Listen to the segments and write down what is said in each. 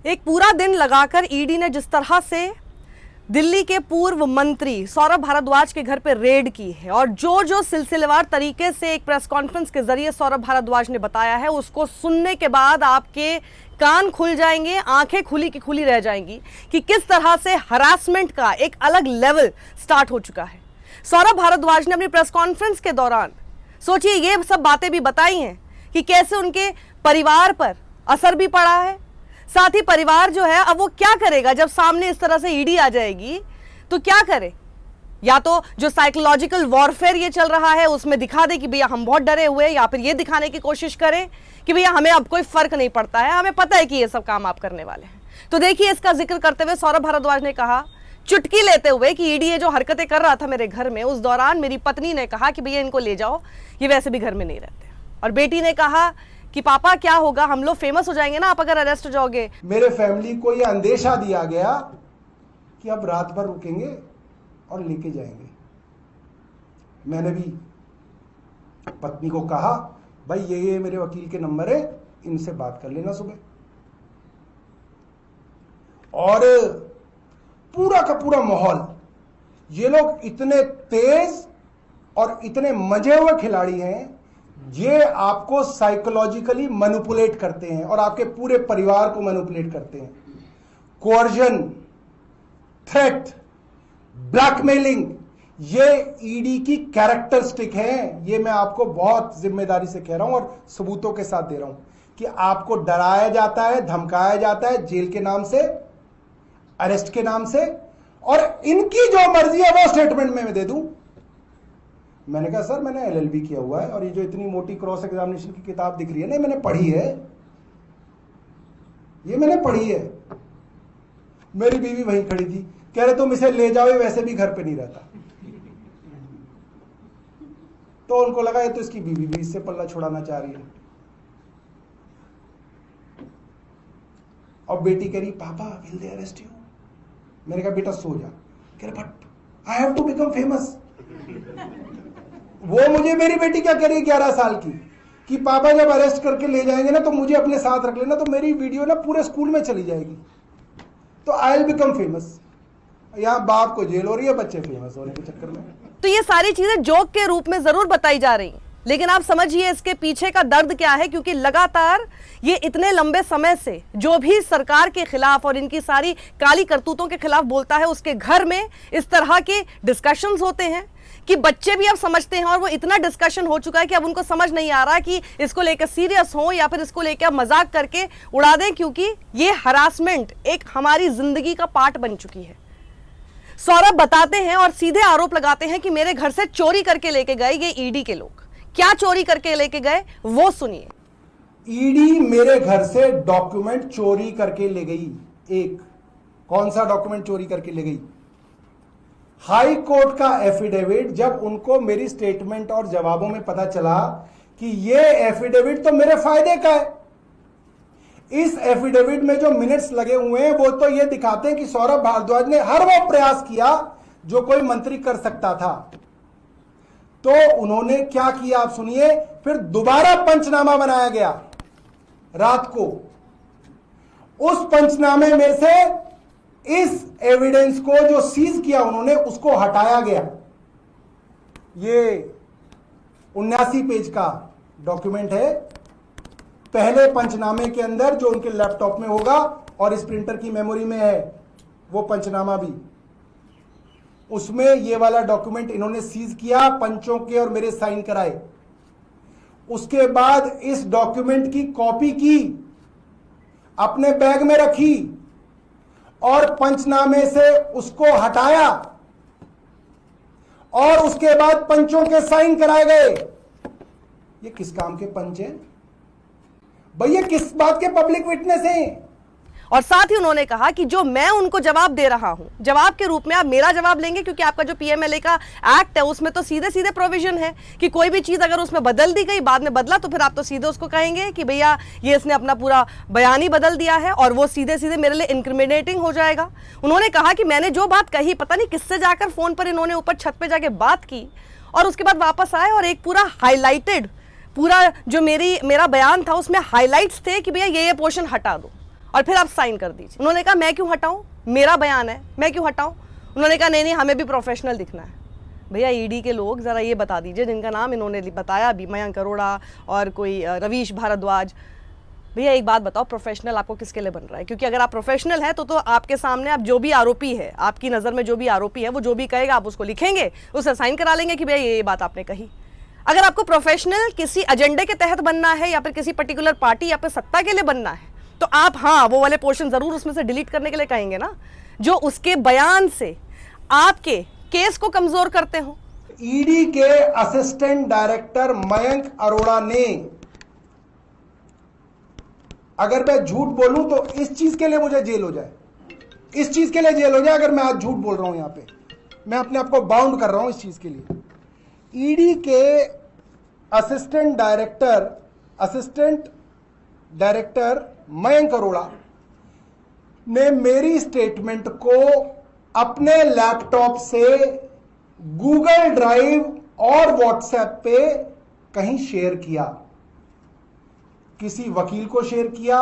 एक पूरा दिन लगाकर ईडी ने जिस तरह से दिल्ली के पूर्व मंत्री सौरभ भारद्वाज के घर पर रेड की है और जो सिलसिलेवार तरीके से एक प्रेस कॉन्फ्रेंस के जरिए सौरभ भारद्वाज ने बताया है, उसको सुनने के बाद आपके कान खुल जाएंगे, आंखें खुली की खुली रह जाएंगी कि किस तरह से हरासमेंट का एक अलग लेवल स्टार्ट हो चुका है। सौरभ भारद्वाज ने अपनी प्रेस कॉन्फ्रेंस के दौरान सोचिए ये सब बातें भी बताई हैं कि कैसे उनके परिवार पर असर भी पड़ा है। साथ ही परिवार जो है अब वो क्या करेगा जब सामने इस तरह से ईडी आ जाएगी, तो क्या करे? या तो जो साइकोलॉजिकल वॉरफेयर ये चल रहा है उसमें दिखा दे कि भैया हम बहुत डरे हुए, या फिर ये दिखाने की कोशिश करें कि भैया हमें अब कोई फर्क नहीं पड़ता है, हमें पता है कि ये सब काम आप करने वाले हैं। तो देखिए, इसका जिक्र करते हुए सौरभ भारद्वाज ने कहा, चुटकी लेते हुए, कि ईडी ये जो हरकतें कर रहा था मेरे घर में, उस दौरान मेरी पत्नी ने कहा कि भैया इनको ले जाओ, ये वैसे भी घर में नहीं रहते। और बेटी ने कहा कि पापा क्या होगा, हम लोग फेमस हो जाएंगे ना आप अगर अरेस्ट हो जाओगे। मेरे फैमिली को यह अंदेशा दिया गया कि अब रात भर रुकेंगे और लेके जाएंगे। मैंने भी पत्नी को कहा, भाई ये मेरे वकील के नंबर है, इनसे बात कर लेना सुबह। और पूरा का पूरा माहौल, ये लोग इतने तेज और इतने मजे हुए खिलाड़ी हैं, ये आपको साइकोलॉजिकली मैनिपुलेट करते हैं और आपके पूरे परिवार को मैनिपुलेट करते हैं। कोअर्जन, थ्रेट, ब्लैकमेलिंग, ये ईडी की कैरेक्टरिस्टिक है। ये मैं आपको बहुत जिम्मेदारी से कह रहा हूं और सबूतों के साथ दे रहा हूं कि आपको डराया जाता है, धमकाया जाता है, जेल के नाम से, अरेस्ट के नाम से, और इनकी जो मर्जी है वो स्टेटमेंट में मैं दे दूं। मैंने कहा सर मैंने एलएलबी किया हुआ है और ये जो इतनी मोटी क्रॉस एग्जामिनेशन की किताब दिख रही है ना, मैंने पढ़ी है, ये मैंने पढ़ी है। मेरी बीवी वहीं खड़ी थी, कह रहे तुम इसे ले जाओ, ये वैसे भी घर पे नहीं रहता। तो उनको लगा ये तो इसकी बीवी भी इससे पल्ला छुड़ाना चाह रही है। और बेटी कह रही पापा विल दे अरेस्ट यू? मैंने कहा बेटा सो जा। कह रहे but I have to become famous. वो मुझे, मेरी बेटी क्या कह रही है 11 साल की, कि पापा जब अरेस्ट करके ले जाएंगे ना तो मुझे अपने साथ रख लेना, तो मेरी वीडियो ना पूरे स्कूल में चली जाएगी, तो आई विल बिकम फेमस। यहाँ बाप को जेल हो रही है बच्चे फेमस होने के चक्कर में। तो ये सारी चीजें जोक के रूप में जरूर बताई जा रही हैं, लेकिन आप समझिए इसके पीछे का दर्द क्या है, क्योंकि लगातार ये इतने लंबे समय से जो भी सरकार के खिलाफ और इनकी सारी काली करतूतों के खिलाफ बोलता है, उसके घर में इस तरह के डिस्कशंस होते हैं कि बच्चे भी अब समझते हैं, और वो इतना डिस्कशन हो चुका है कि अब उनको समझ नहीं आ रहा कि इसको लेकर सीरियस हो या फिर इसको लेकर मजाक करके उड़ा दें, क्योंकि ये हरासमेंट एक हमारी जिंदगी का पार्ट बन चुकी है। सौरभ बताते हैं और सीधे आरोप लगाते हैं कि मेरे घर से चोरी करके लेके गए ये ईडी के लोग। क्या चोरी करके लेके गए वो सुनिए। ईडी मेरे घर से डॉक्यूमेंट चोरी करके ले गई। एक कौन सा डॉक्यूमेंट चोरी करके ले गई? हाई कोर्ट का एफिडेविट। जब उनको मेरी स्टेटमेंट और जवाबों में पता चला कि ये एफिडेविट तो मेरे फायदे का है, इस एफिडेविट में जो मिनट्स लगे हुए हैं वो तो ये दिखाते हैं कि सौरभ भारद्वाज ने हर वो प्रयास किया जो कोई मंत्री कर सकता था। तो उन्होंने क्या किया आप सुनिए। फिर दोबारा पंचनामा बनाया गया रात को। उस पंचनामे में से इस एविडेंस को जो सीज किया उन्होंने, उसको हटाया गया। ये 79 पेज का डॉक्यूमेंट है। पहले पंचनामे के अंदर जो उनके लैपटॉप में होगा और इस प्रिंटर की मेमोरी में है वो पंचनामा भी, उसमें ये वाला डॉक्यूमेंट इन्होंने सीज किया, पंचों के और मेरे साइन कराए। उसके बाद इस डॉक्यूमेंट की कॉपी की, अपने बैग में रखी और पंचनामे से उसको हटाया, और उसके बाद पंचों के साइन कराए गए। ये किस काम के पंच हैं भैया? किस बात के पब्लिक विटनेस हैं? और साथ ही उन्होंने कहा कि जो मैं उनको जवाब दे रहा हूं, जवाब के रूप में आप मेरा जवाब लेंगे, क्योंकि आपका जो पीएमएलए का एक्ट है उसमें तो सीधे सीधे प्रोविजन है कि कोई भी चीज अगर उसमें बदल दी गई, बाद में बदला, तो फिर आप तो सीधे उसको कहेंगे कि भैया ये इसने अपना पूरा बयान ही बदल दिया है, और वो सीधे सीधे मेरे लिए इंक्रिमिनेटिंग हो जाएगा। उन्होंने कहा कि मैंने जो बात कही, पता नहीं किससे जाकर फोन पर इन्होंने ऊपर छत पर जाके बात की, और उसके बाद वापस आए और एक पूरा हाईलाइटेड, पूरा जो मेरा बयान था उसमें हाईलाइट्स थे कि भैया ये पोर्शन हटा दो। और फिर आप साइन कर दीजिए। उन्होंने कहा मैं क्यों हटाऊं, मेरा बयान है, मैं क्यों हटाऊं। उन्होंने कहा नहीं नहीं, हमें भी प्रोफेशनल दिखना है। भैया ईडी के लोग ज़रा ये बता दीजिए, जिनका नाम इन्होंने बताया अभी, मयंक अरोड़ा और कोई रवीश भारद्वाज, भैया एक बात बताओ, प्रोफेशनल आपको किसके लिए बन रहा है? क्योंकि अगर आप प्रोफेशनल है तो आपके सामने आप जो भी आरोपी है, आपकी नज़र में जो भी आरोपी है, वो जो भी कहेगा आप उसको लिखेंगे, उसे साइन करा लेंगे कि भैया ये बात आपने कही। अगर आपको प्रोफेशनल किसी एजेंडे के तहत बनना है या फिर किसी पर्टिकुलर पार्टी या फिर सत्ता के लिए बनना है, तो आप हाँ वो वाले पोर्शन जरूर उसमें से डिलीट करने के लिए कहेंगे ना, जो उसके बयान से आपके केस को कमजोर करते हो। ईडी के असिस्टेंट डायरेक्टर मयंक अरोड़ा ने, अगर मैं झूठ बोलूं तो इस चीज के लिए मुझे जेल हो जाए, इस चीज के लिए जेल हो जाए अगर मैं आज झूठ बोल रहा हूं। यहां पे मैं अपने आप को बाउंड कर रहा हूं इस चीज के लिए। ईडी के असिस्टेंट डायरेक्टर मयंक अरोड़ा ने मेरी स्टेटमेंट को अपने लैपटॉप से गूगल ड्राइव और व्हाट्सएप पे कहीं शेयर किया, किसी वकील को शेयर किया,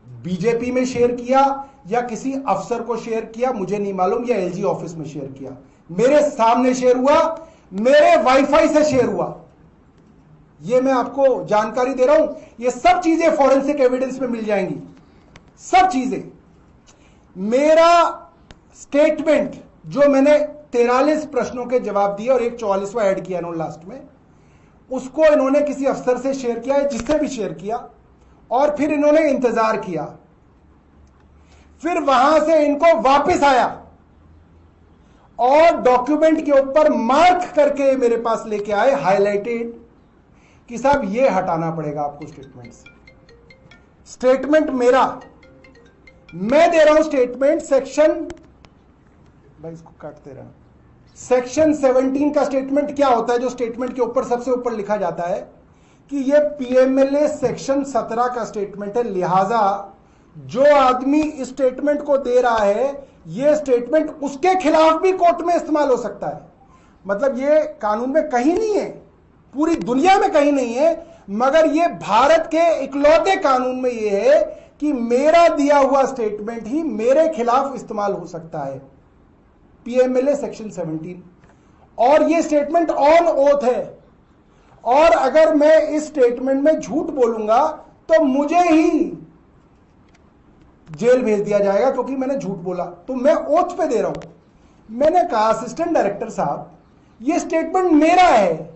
बीजेपी में शेयर किया या किसी अफसर को शेयर किया, मुझे नहीं मालूम, या एलजी ऑफिस में शेयर किया। मेरे सामने शेयर हुआ, मेरे वाईफाई से शेयर हुआ। ये मैं आपको जानकारी दे रहा हूं, ये सब चीजें फॉरेंसिक एविडेंस में मिल जाएंगी, सब चीजें। मेरा स्टेटमेंट जो मैंने 43 प्रश्नों के जवाब दिए और एक 44वां ऐड किया इन्होंने लास्ट में, उसको इन्होंने किसी अफसर से शेयर किया है, जिससे भी शेयर किया, और फिर इन्होंने इंतजार किया, फिर वहां से इनको वापस आया और डॉक्यूमेंट के ऊपर मार्क करके मेरे पास लेके आए, हाईलाइटेड, कि साहब ये हटाना पड़ेगा आपको स्टेटमेंट से। स्टेटमेंट मेरा, मैं दे रहा हूं स्टेटमेंट, सेक्शन, भाई इसको काटते रहना, सेक्शन 17 का स्टेटमेंट क्या होता है, जो स्टेटमेंट के ऊपर सबसे ऊपर लिखा जाता है कि ये पीएमएलए सेक्शन 17 का स्टेटमेंट है, लिहाजा जो आदमी इस स्टेटमेंट को दे रहा है, ये स्टेटमेंट उसके खिलाफ भी कोर्ट में इस्तेमाल हो सकता है। मतलब ये कानून में कहीं नहीं है, पूरी दुनिया में कहीं नहीं है, मगर ये भारत के इकलौते कानून में ये है कि मेरा दिया हुआ स्टेटमेंट ही मेरे खिलाफ इस्तेमाल हो सकता है, पीएमएलए सेक्शन 17। और ये स्टेटमेंट ऑन ओथ है, और अगर मैं इस स्टेटमेंट में झूठ बोलूंगा तो मुझे ही जेल भेज दिया जाएगा, क्योंकि मैंने झूठ बोला। तो मैं ओथ पे दे रहा हूं। मैंने कहा असिस्टेंट डायरेक्टर साहब, ये स्टेटमेंट मेरा है,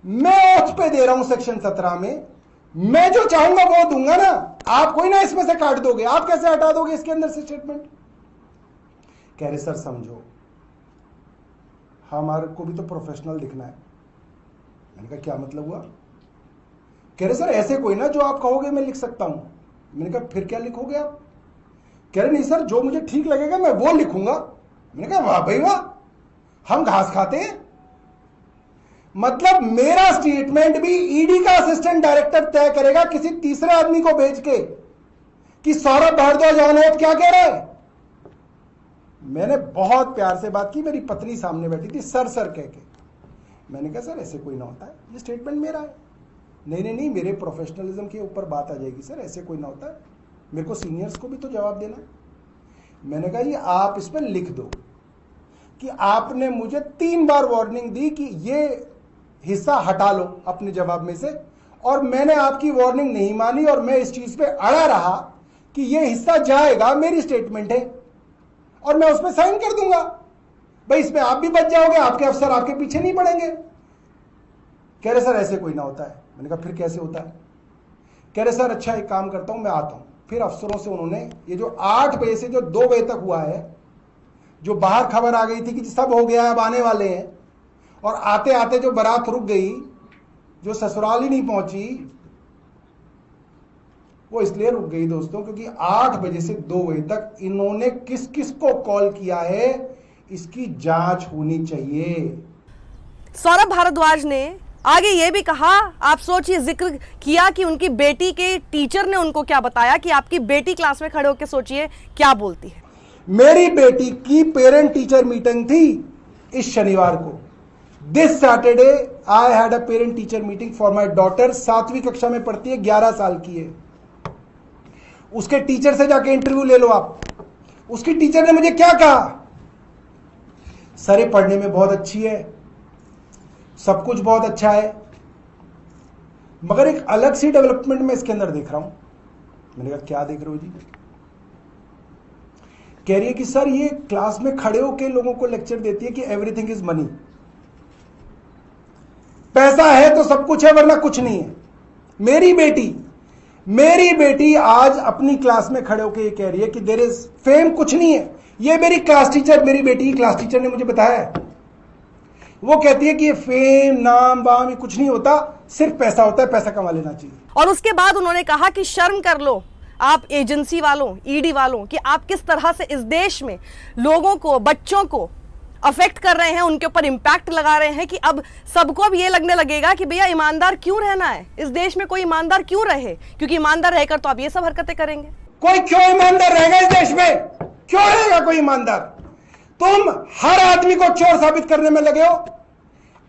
मैं ओथ पे दे रहा हूं सेक्शन 17 में, मैं जो चाहूंगा वो दूंगा ना, आप कोई ना इसमें से काट दोगे, आप कैसे हटा दोगे इसके अंदर से स्टेटमेंट? कह रहे सर समझो, हमारे को भी तो प्रोफेशनल दिखना है। मैंने कहा क्या मतलब हुआ? कह रहे सर ऐसे कोई ना, जो आप कहोगे मैं लिख सकता हूं। मैंने कहा फिर क्या लिखोगे आप? कह रहे नहीं सर, जो मुझे ठीक लगेगा मैं वो लिखूंगा। मैंने कहा वाह भाई वाह, हम घास खाते हैं। मतलब मेरा स्टेटमेंट भी ईडी का असिस्टेंट डायरेक्टर तय करेगा किसी तीसरे आदमी को भेज के कि सौरभ भारद्वाज अनोत क्या कह रहा है। मैंने बहुत प्यार से बात की, मेरी पत्नी सामने बैठी थी, सर सर कह के। मैंने कहा सर ऐसे कोई ना होता है, ये स्टेटमेंट मेरा है। नहीं नहीं नहीं, मेरे प्रोफेशनलिज्म के ऊपर बात आ जाएगी सर, ऐसे कोई ना होता है, मेरे को सीनियर्स को भी तो जवाब देना है। मैंने कहा जी आप इसमें लिख दो कि आपने मुझे 3 बार वार्निंग दी कि ये हिस्सा हटा लो अपने जवाब में से, और मैंने आपकी वार्निंग नहीं मानी और मैं इस चीज पे अड़ा रहा कि ये हिस्सा जाएगा, मेरी स्टेटमेंट है और मैं उसमें साइन कर दूंगा। भाई इसमें आप भी बच जाओगे, आपके अफसर आपके पीछे नहीं पड़ेंगे। कह रहे सर ऐसे कोई ना होता है। मैंने कहा फिर कैसे होता है? कह रहे सर अच्छा एक काम करता हूं, मैं आता हूं। फिर अफसरों से उन्होंने ये जो 8 बजे से जो 2 बजे तक हुआ है, जो बाहर खबर आ गई थी कि सब हो गया है, अब आने वाले हैं, और आते आते जो बारात रुक गई, जो ससुराल ही नहीं पहुंची, वो इसलिए रुक गई दोस्तों क्योंकि 8 बजे से 2 बजे तक इन्होंने किस किस को कॉल किया है, इसकी जांच होनी चाहिए। सौरभ भारद्वाज ने आगे ये भी कहा, आप सोचिए, जिक्र किया कि उनकी बेटी के टीचर ने उनको क्या बताया, कि आपकी बेटी क्लास में खड़े होकर सोचिए क्या बोलती है। मेरी बेटी की पेरेंट टीचर मीटिंग थी इस शनिवार को। This Saturday I had a parent teacher meeting for my daughter. 7वीं कक्षा में पढ़ती है, 11 साल की है। उसके टीचर से जाके इंटरव्यू ले लो आप। उसकी टीचर ने मुझे क्या कहा, सर ये पढ़ने में बहुत अच्छी है, सब कुछ बहुत अच्छा है, मगर एक अलग सी डेवलपमेंट में इसके अंदर देख रहा हूं। मैंने कहा क्या देख रहे हो जी? कह रही है कि सर ये क्लास में खड़े होकर लोगों को लेक्चर देती है कि एवरीथिंग इज मनी, पैसा है तो सब कुछ है वरना कुछ नहीं है। मेरी बेटी आज अपनी क्लास में खड़े होकर ये कह रही है कि देयर इज फेम कुछ नहीं है। ये मेरी क्लास टीचर, मेरी बेटी की क्लास टीचर ने मुझे बताया है। वो कहती है कि ये फेम नाम वाम ये कुछ नहीं होता, सिर्फ पैसा होता है, पैसा कमा लेना चाहिए। और उसके बाद उन्होंने कहा कि शर्म कर लो आप एजेंसी वालों, ईडी वालों, कि आप किस तरह से इस देश में लोगों को, बच्चों को अफेक्ट कर रहे हैं, उनके ऊपर इंपैक्ट लगा रहे हैं कि अब सबको अब ये लगने लगेगा कि भैया ईमानदार क्यों रहना है इस देश में, कोई ईमानदार क्यों रहे, क्योंकि ईमानदार रहकर तो आप ये सब हरकतें करेंगे। कोई क्यों ईमानदार रहेगा इस देश में? क्यों रहेगा कोई ईमानदार? तुम हर आदमी को चोर साबित करने में लगे हो।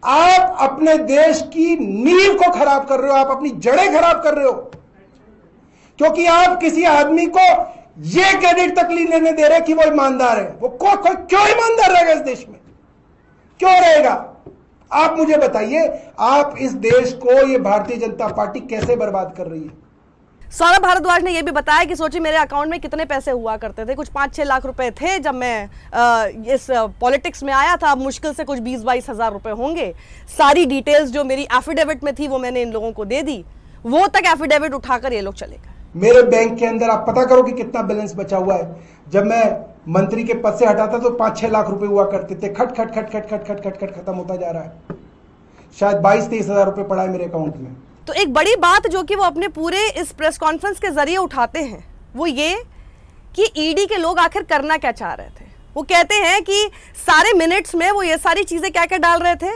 आप अपने देश की नींव को खराब कर रहे हो, आप अपनी जड़ें खराब कर रहे हो, क्योंकि आप किसी आदमी को ये क्रेडिट तक नहीं लेने दे रहे कि वो ईमानदार है। वो कोई क्यों ईमानदार रहेगा इस देश में? क्यों रहेगा? आप मुझे बताइए, आप इस देश को, ये भारतीय जनता पार्टी कैसे बर्बाद कर रही है? सौरभ भारद्वाज ने यह भी बताया कि सोचिए मेरे अकाउंट में कितने पैसे हुआ करते थे, कुछ 5-6 लाख रुपए थे जब मैं इस पॉलिटिक्स में आया था, अब मुश्किल से कुछ 20-22 हजार रुपए होंगे। सारी डिटेल्स जो मेरी एफिडेविट में थी वो मैंने इन लोगों को दे दी, वो तक एफिडेविट उठाकर ये लोग चले गए। मेरे बैंक के अंदर आप पता करो कि कितना बैलेंस बचा हुआ है। जब मैं मंत्री के पद से हटा था तो 5-6 लाख रुपए हुआ करते थे, खट खट खट खट खट खट खट खट खत्म होता जा रहा है। शायद 22-23 हजार रुपए पड़ा है मेरे अकाउंट में। तो एक बड़ी बात जो कि वो अपने पूरे इस प्रेस कॉन्फ्रेंस के जरिए उठाते हैं वो ये कि ईडी के लोग आखिर करना क्या चाह रहे थे। वो कहते हैं कि सारे मिनट्स में वो ये सारी चीजें क्या क्या डाल रहे थे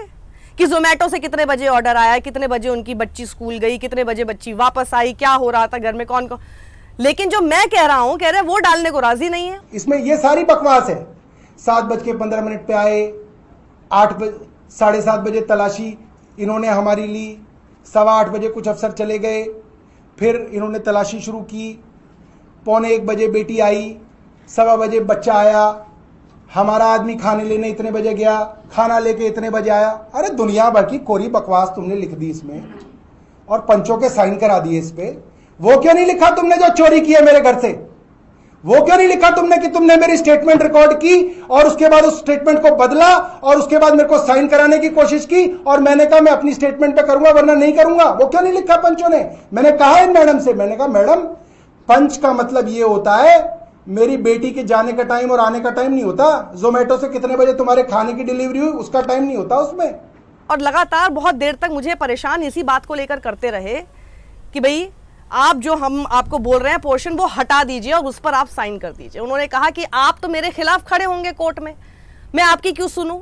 कि जोमेटो से कितने बजे ऑर्डर आया, कितने बजे उनकी बच्ची स्कूल गई, कितने बजे बच्ची वापस आई, क्या हो रहा था घर में, कौन कौन। लेकिन जो मैं कह रहा हूं, कह रहे वो डालने को राजी नहीं है। इसमें ये सारी बकवास है। 7:15 पे आए, 7:30 बजे तलाशी इन्होंने हमारी ली, 8:15 बजे कुछ अफसर चले गए, फिर इन्होंने तलाशी शुरू की, 1:45 बजे बेटी आई, 1:15 बजे बच्चा आया, हमारा आदमी खाने लेने इतने बजे गया, खाना लेके इतने बजे आया। अरे दुनिया भर की कोरी बकवास तुमने लिख दी इसमें और पंचों के साइन करा दिए इस पे। वो क्यों नहीं लिखा तुमने जो चोरी की है मेरे घर से? वो क्यों नहीं लिखा तुमने कि तुमने मेरी स्टेटमेंट रिकॉर्ड की और उसके बाद उस स्टेटमेंट को बदला और उसके बाद मेरे को साइन कराने की कोशिश की और मैंने कहा मैं अपनी स्टेटमेंट पे करूंगा वरना नहीं करूंगा? वो क्यों नहीं लिखा पंचों ने? मैंने कहा इन मैडम से, मैंने कहा मैडम पंच का मतलब ये होता है मेरी बेटी के जाने का टाइम और आने का टाइम नहीं होता, जोमेटो से कितने बजे तुम्हारे खाने की डिलीवरी हुई उसका टाइम नहीं होता उसमें। और लगातार बहुत देर तक मुझे परेशान इसी बात को लेकर करते रहे कि भाई आप जो हम आपको बोल रहे हैं पोर्शन वो हटा दीजिए और उस पर आप साइन कर दीजिए। उन्होंने कहा कि आप तो मेरे खिलाफ खड़े होंगे कोर्ट में, मैं आपकी क्यों सुनूं,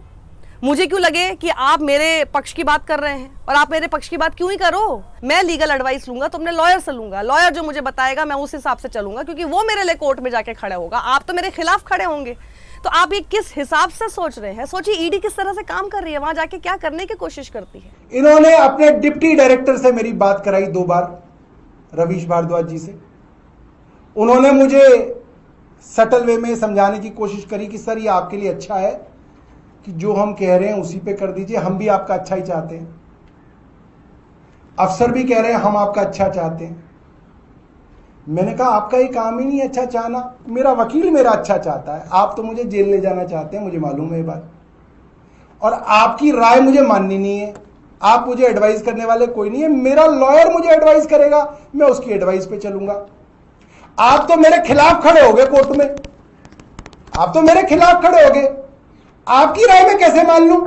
मुझे क्यों लगे कि आप मेरे पक्ष की बात कर रहे हैं, और आप मेरे पक्ष की बात क्यों ही करो, मैं लीगल एडवाइस लूंगा तो अपने लॉयर से लूंगा, लॉयर जो मुझे बताएगा मैं उस हिसाब से चलूंगा क्योंकि वो मेरे लिए कोर्ट में जाके खड़ा होगा, आप तो मेरे खिलाफ खड़े होंगे। तो आप ये किस हिसाब से सोच रहे हैं? सोचिए ईडी किस तरह से काम कर रही है, वहां जाके क्या करने की कोशिश करती है। इन्होंने अपने डिप्टी डायरेक्टर से मेरी बात कराई 2 बार, रवीश भारद्वाज जी से। उन्होंने मुझे सटल वे में समझाने की कोशिश करी कि सर ये आपके लिए अच्छा है कि जो हम कह रहे हैं उसी पे कर दीजिए, हम भी आपका अच्छा ही चाहते हैं, अफसर भी कह रहे हैं हम आपका अच्छा चाहते हैं। मैंने कहा आपका ये काम ही नहीं अच्छा चाहना, मेरा वकील मेरा अच्छा चाहता है, आप तो मुझे जेल ले जाना चाहते हैं, मुझे मालूम है ये बात, और आपकी राय मुझे माननी नहीं है, आप मुझे एडवाइस करने वाले कोई नहीं है, मेरा लॉयर मुझे एडवाइस करेगा, मैं उसकी एडवाइस पे चलूंगा। आप तो मेरे खिलाफ खड़े हो गए कोर्ट में, आप तो मेरे खिलाफ खड़े हो गए, आपकी राय मैं कैसे मान लूं?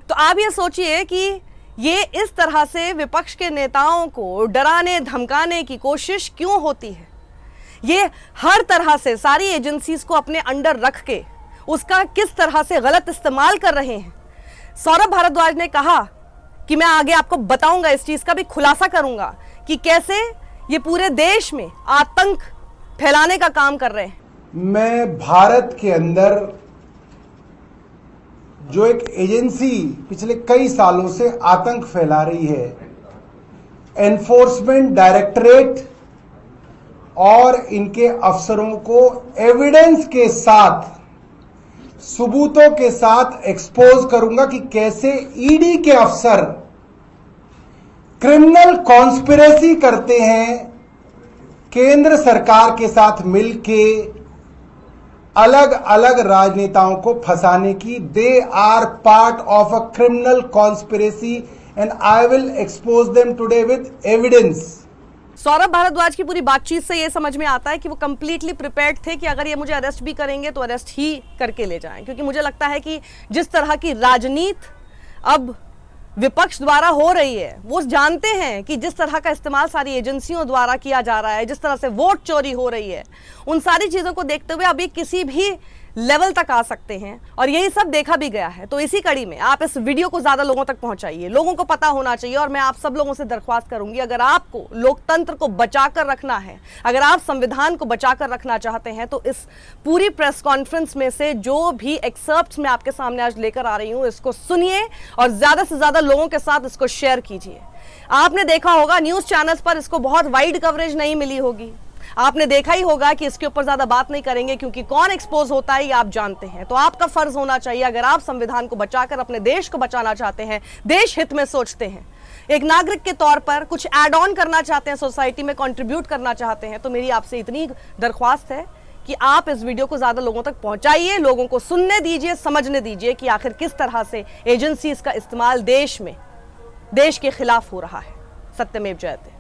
तो आप ये सोचिए कि ये इस तरह से विपक्ष के नेताओं को डराने धमकाने की कोशिश क्यों होती है। ये हर तरह से सारी एजेंसीज को अपने अंडर रख के उसका किस तरह से गलत इस्तेमाल कर रहे हैं। सौरभ भारद्वाज ने कहा कि मैं आगे आपको बताऊंगा, इस चीज का भी खुलासा करूंगा कि कैसे ये पूरे देश में आतंक फैलाने का काम कर रहे हैं। मैं भारत के अंदर जो एक एजेंसी पिछले कई सालों से आतंक फैला रही है, एनफोर्समेंट डायरेक्टरेट और इनके अफसरों को एविडेंस के साथ, सबूतों के साथ एक्सपोज करूंगा कि कैसे ईडी के अफसर क्रिमिनल कॉन्स्पिरेसी करते हैं केंद्र सरकार के साथ मिलके अलग अलग राजनेताओं को फंसाने की। They are part of a criminal conspiracy and I will expose them today with evidence. Saurabh Bharadwaj की पूरी बातचीत से ये समझ में आता है कि वो कंप्लीटली प्रिपेयर्ड थे कि अगर ये मुझे अरेस्ट भी करेंगे तो अरेस्ट ही करके ले जाएं, क्योंकि मुझे लगता है कि जिस तरह की राजनीति अब विपक्ष द्वारा हो रही है, वो जानते हैं कि जिस तरह का इस्तेमाल सारी एजेंसियों द्वारा किया जा रहा है, जिस तरह से वोट चोरी हो रही है, उन सारी चीजों को देखते हुए अभी किसी भी लेवल तक आ सकते हैं और यही सब देखा भी गया है। तो इसी कड़ी में आप इस वीडियो को ज्यादा लोगों तक पहुंचाइए, लोगों को पता होना चाहिए। और मैं आप सब लोगों से दरख्वास्त करूंगी, अगर आपको लोकतंत्र को बचाकर रखना है, अगर आप संविधान को बचाकर रखना चाहते हैं, तो इस पूरी प्रेस कॉन्फ्रेंस में से जो भी एक्सर्प्ट्स मैं आपके सामने आज लेकर आ रही हूं, इसको सुनिए और ज्यादा से ज्यादा लोगों के साथ इसको शेयर कीजिए। आपने देखा होगा न्यूज चैनल्स पर इसको बहुत वाइड कवरेज नहीं मिली होगी, आपने देखा ही होगा कि इसके ऊपर ज्यादा बात नहीं करेंगे क्योंकि कौन एक्सपोज होता है ये आप जानते हैं। तो आपका फर्ज होना चाहिए, अगर आप संविधान को बचाकर अपने देश को बचाना चाहते हैं, देश हित में सोचते हैं, एक नागरिक के तौर पर कुछ ऐड ऑन करना चाहते हैं, सोसाइटी में कंट्रीब्यूट करना चाहते हैं, तो मेरी आपसे इतनी दरख्वास्त है कि आप इस वीडियो को ज्यादा लोगों तक पहुंचाइए, लोगों को सुनने दीजिए, समझने दीजिए कि आखिर किस तरह से एजेंसीज का इस्तेमाल देश में देश के खिलाफ हो रहा है। सत्यमेव जयते।